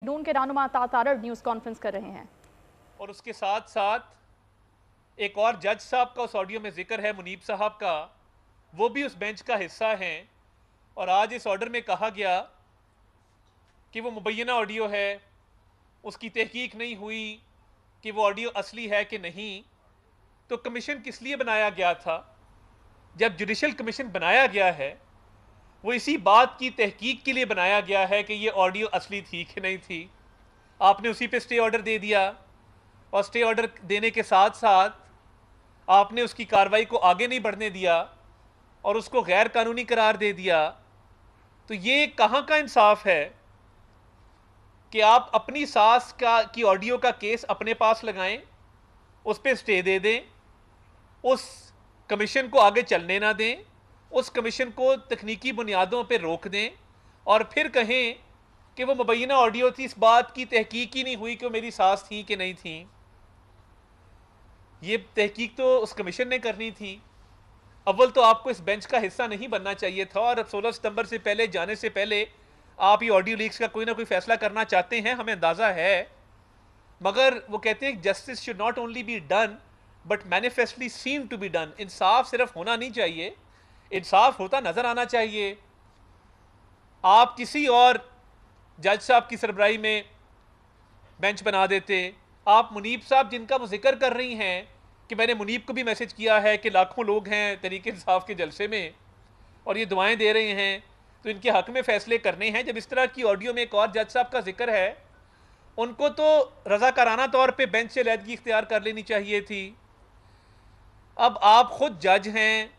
नून के रहनुमा Tarar news conference कर रहे हैं। और उसके साथ साथ एक और जज साहब का उस ऑडियो में जिक्र है, मुनीब साहब का, वो भी उस बेंच का हिस्सा हैं। और आज इस ऑर्डर में कहा गया कि वो मुबैना ऑडियो है, उसकी तहकीक नहीं हुई कि वो ऑडियो असली है कि नहीं। तो कमीशन किस लिए बनाया गया था? जब जुडिशल कमीशन बनाया गया है वो इसी बात की तहकीक के लिए बनाया गया है कि ये ऑडियो असली थी कि नहीं थी। आपने उसी पे स्टे ऑर्डर दे दिया और स्टे ऑर्डर देने के साथ साथ आपने उसकी कार्रवाई को आगे नहीं बढ़ने दिया और उसको गैर कानूनी करार दे दिया। तो ये कहाँ का इंसाफ है कि आप अपनी सास की ऑडियो का केस अपने पास लगाएं, उस पर स्टे दे दें, उस कमीशन को आगे चलने ना दें, उस कमीशन को तकनीकी बुनियादों पर रोक दें और फिर कहें कि वो मुबैना ऑडियो थी, इस बात की तहकीक ही नहीं हुई कि वो मेरी सास थी कि नहीं थी। ये तहकीक तो उस कमीशन ने करनी थी। अव्वल तो आपको इस बेंच का हिस्सा नहीं बनना चाहिए था और अब 16 सितंबर से पहले जाने से पहले आप ये ऑडियो लीक्स का कोई ना कोई फैसला करना चाहते हैं, हमें अंदाजा है। मगर वो कहते हैं justice should not only be done but manifestly seem to be done. इंसाफ सिर्फ होना नहीं चाहिए, इंसाफ होता नजर आना चाहिए। आप किसी और जज साहब की सरबराही में बेंच बना देते। आप मुनीब साहब जिनका वो जिक्र कर रही हैं कि मैंने मुनीब को भी मैसेज किया है कि लाखों लोग हैं तरीके इंसाफ के जलसे में और ये दुआएं दे रहे हैं, तो इनके हक में फैसले करने हैं। जब इस तरह की ऑडियो में एक और जज साहब का जिक्र है, उनको तो रजाकाराना तौर पे बेंच से अलहदगी इख्तियार कर लेनी चाहिए थी। अब आप खुद जज हैं,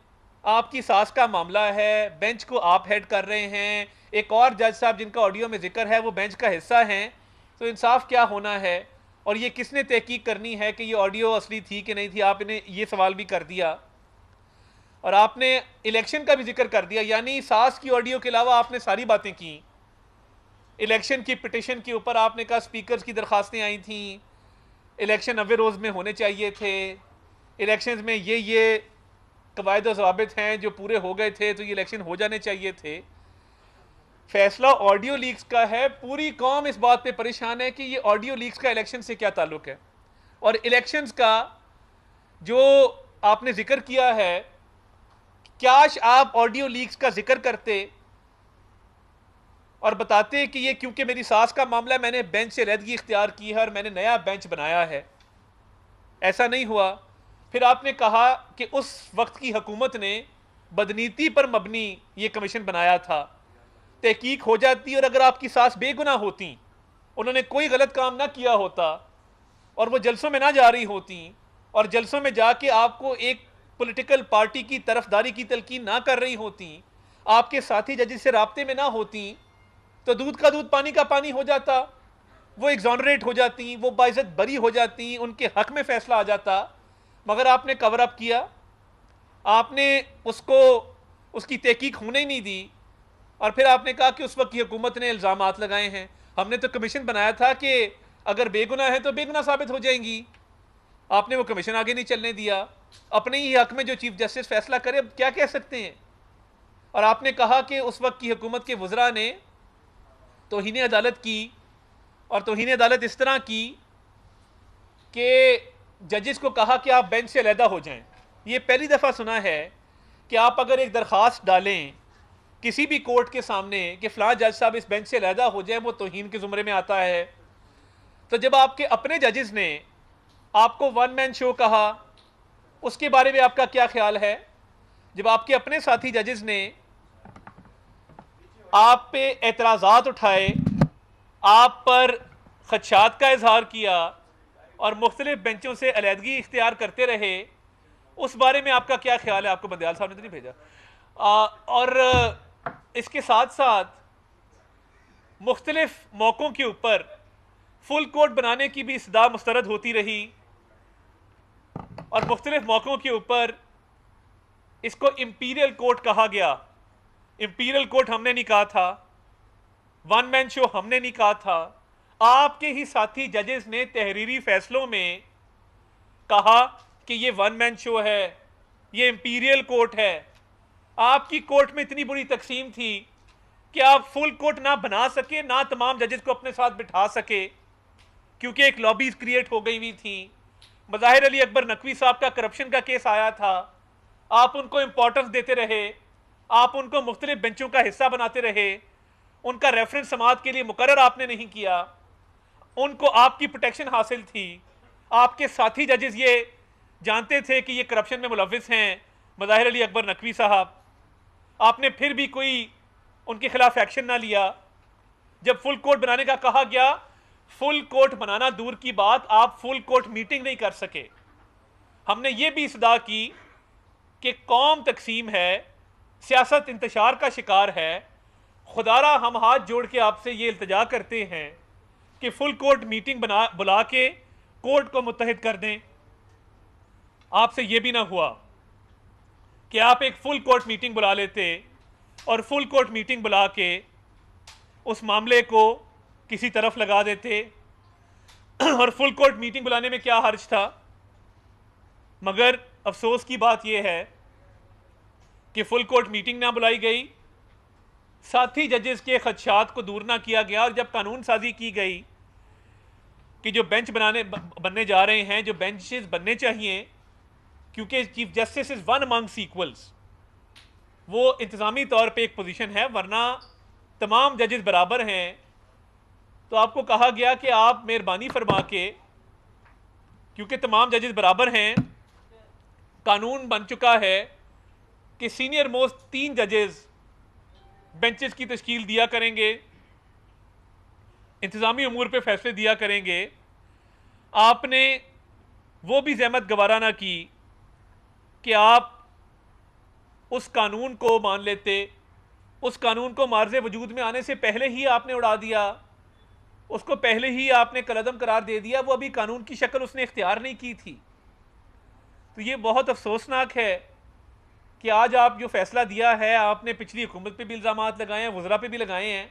आपकी सास का मामला है, बेंच को आप हेड कर रहे हैं, एक और जज साहब जिनका ऑडियो में जिक्र है वो बेंच का हिस्सा हैं। तो इंसाफ क्या होना है और ये किसने तहकीक करनी है कि ये ऑडियो असली थी कि नहीं थी? आपने ये सवाल भी कर दिया और आपने इलेक्शन का भी जिक्र कर दिया, यानी सास की ऑडियो के अलावा आपने सारी बातें की। इलेक्शन की पिटिशन के ऊपर आपने कहा स्पीकर्स की दरखास्तें आई थी, इलेक्शन 90 रोज़ में होने चाहिए थे, इलेक्शन में ये कवायद और ज़वाबित हैं जो पूरे हो गए थे तो ये इलेक्शन हो जाने चाहिए थे। फैसला ऑडियो लीक्स का है, पूरी कौम इस बात पे परेशान है कि ये ऑडियो लीक्स का इलेक्शन से क्या ताल्लुक है। और इलेक्शंस का जो आपने जिक्र किया है, काश आप ऑडियो लीक्स का जिक्र करते और बताते कि ये क्योंकि मेरी सास का मामला है मैंने बेंच से अलहदगी इख्तियार की है और मैंने नया बेंच बनाया है। ऐसा नहीं हुआ। फिर आपने कहा कि उस वक्त की हुकूमत ने बदनीति पर मबनी ये कमीशन बनाया था। तहकीक हो जाती और अगर आपकी सास बेगुनाह होती, उन्होंने कोई गलत काम ना किया होता और वो जलसों में ना जा रही होती और जलसों में जाके आपको एक पॉलिटिकल पार्टी की तरफदारी की तलकीन ना कर रही होती, आपके साथी जजेस से राब्ते में ना होती, तो दूध का दूध पानी का पानी हो जाता। वो एग्जॉनरेट हो जाती, वो बाइज्जत बरी हो जाती, उनके हक में फैसला आ जाता। मगर आपने कवर अप किया, आपने उसको उसकी तहकीक होने ही नहीं दी और फिर आपने कहा कि उस वक्त की हुकूमत ने इल्ज़ामात लगाए हैं। हमने तो कमीशन बनाया था कि अगर बेगुनाह है तो बेगुनाह साबित हो जाएंगी। आपने वो कमीशन आगे नहीं चलने दिया। अपने ही हक में जो चीफ जस्टिस फैसला करे, अब क्या कह सकते हैं। और आपने कहा कि उस वक्त की हुकूमत के वज़रा ने तौहीन अदालत की और तौहीन अदालत इस तरह की कि जजेस को कहा कि आप बेंच से अलहदा हो जाएं। ये पहली दफ़ा सुना है कि आप अगर एक दरख्वास्त डालें किसी भी कोर्ट के सामने कि फ़लाँ जज साहब इस बेंच से अलहदा हो जाए, वो तौहीन के ज़ुमरे में आता है। तो जब आपके अपने जजेस ने आपको वन मैन शो कहा, उसके बारे में आपका क्या ख्याल है? जब आपके अपने साथी जजेस ने आप पे एतराज़ात उठाए, आप पर खदशात का इजहार किया और मुख्तलिफ बेंचों से अलहदगी इख्तियार करते रहे, उस बारे में आपका क्या ख्याल है? आपको बंदयाल साहब ने तो नहीं भेजा। और इसके साथ साथ मुख्तलिफ मौक़ों के ऊपर फुल कोर्ट बनाने की भी इस्तदा मुस्तरद होती रही और मुख्तलिफ मौक़ों के ऊपर इसको इंपीरियल कोर्ट कहा गया। इंपीरियल कोर्ट हमने नहीं कहा था, वन मैन शो हमने नहीं कहा था। आपके ही साथी जजेस ने तहरीरी फैसलों में कहा कि ये वन मैन शो है, ये इंपीरियल कोर्ट है। आपकी कोर्ट में इतनी बुरी तकसीम थी कि आप फुल कोर्ट ना बना सके, ना तमाम जजेस को अपने साथ बिठा सके, क्योंकि एक लॉबीज क्रिएट हो गई हुई थी। मज़ाहिर अली अकबर नकवी साहब का करप्शन का केस आया था, आप उनको इंपॉर्टेंस देते रहे, आप उनको मुख्तलिफ बेंचों का हिस्सा बनाते रहे, उनका रेफरेंस समाअत के लिए मुकर्रर आपने नहीं किया, उनको आपकी प्रोटेक्शन हासिल थी। आपके साथी जजेस ये जानते थे कि ये करप्शन में मुलविस हैं मज़ाहिर अली अकबर नकवी साहब, आपने फिर भी कोई उनके खिलाफ एक्शन ना लिया। जब फुल कोर्ट बनाने का कहा गया, फुल कोर्ट बनाना दूर की बात, आप फुल कोर्ट मीटिंग नहीं कर सके। हमने ये भी इस्तदा की कि कौम तकसीम है, सियासत इंतशार का शिकार है, खुदारा हम हाथ जोड़ के आपसे ये इल्तिजा करते हैं कि फुल कोर्ट मीटिंग बुला के कोर्ट को मुत्तहिद कर दें। आपसे ये भी ना हुआ कि आप एक फुल कोर्ट मीटिंग बुला लेते और फुल कोर्ट मीटिंग बुला के उस मामले को किसी तरफ लगा देते। और फुल कोर्ट मीटिंग बुलाने में क्या हर्ज था, मगर अफसोस की बात यह है कि फुल कोर्ट मीटिंग ना बुलाई गई, साथी जजेस के खदशात को दूर ना किया गया, और जब कानून साजी की गई कि जो बेंच बनने जा रहे हैं, जो बेंचेस बनने चाहिए, क्योंकि chief justice is one amongst equals, वो इंतज़ामी तौर पे एक पोजीशन है, वरना तमाम जजेस बराबर हैं। तो आपको कहा गया कि आप मेहरबानी फरमा के, क्योंकि तमाम जजेस बराबर हैं, कानून बन चुका है कि सीनियर मोस्ट 3 जजेस बेंचेस की तश्कील दिया करेंगे, इंतज़ामी उमूर पे फैसले दिया करेंगे। आपने वो भी ज़हमत गवारा ना की कि आप उस कानून को मान लेते, उस कानून को मार्ज़े वजूद में आने से पहले ही आपने उड़ा दिया, उसको पहले ही आपने कलअदम करार दे दिया, वो अभी कानून की शक्ल उसने इख्तियार नहीं की थी। तो ये बहुत अफसोसनाक है कि आज आप जो फैसला दिया है, आपने पिछली हुकूमत पे भी इल्ज़ामात लगाए हैं, वज़रा पे भी लगाए हैं,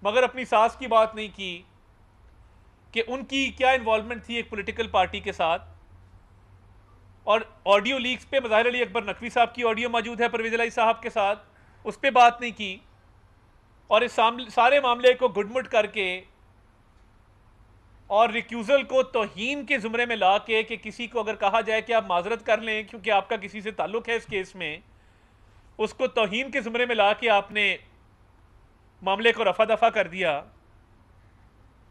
मगर अपनी सास की बात नहीं की कि उनकी क्या इन्वॉल्वमेंट थी एक पॉलिटिकल पार्टी के साथ। और ऑडियो लीक्स पे मज़ाहिर अली अकबर नकवी साहब की ऑडियो मौजूद है परवेज़ इलाही साहब के साथ, उस पर बात नहीं की, और इस सारे मामले को गुडमुट करके और रिक्यूज़ल को तौहीन के ज़ुमरे में ला के कि किसी को अगर कहा जाए कि आप माजरत कर लें क्योंकि आपका किसी से ताल्लुक़ है इस केस में, उसको तौहीन के ज़ुमरे में ला के आपने मामले को रफा दफा कर दिया।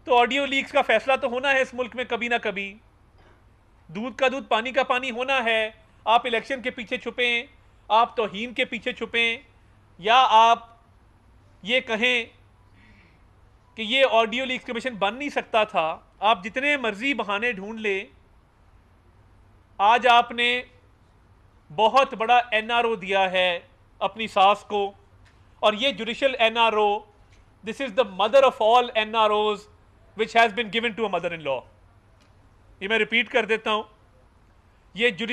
तो ऑडियो लीक्स का फैसला तो होना है इस मुल्क में कभी ना कभी, दूध का दूध पानी का पानी होना है। आप इलेक्शन के पीछे छुपें, आप तौहीन के पीछे छुपें, या आप ये कहें कि ये ऑडियो लीक्स कमीशन बन नहीं सकता था, आप जितने मर्जी बहाने ढूंढ लें। आज आपने बहुत बड़ा एनआरओ दिया है अपनी सास को, और ये judicial NRO, this is the mother of all NROs which has been given to a mother in law. ये मैं रिपीट कर देता हूं, ये जुडिशल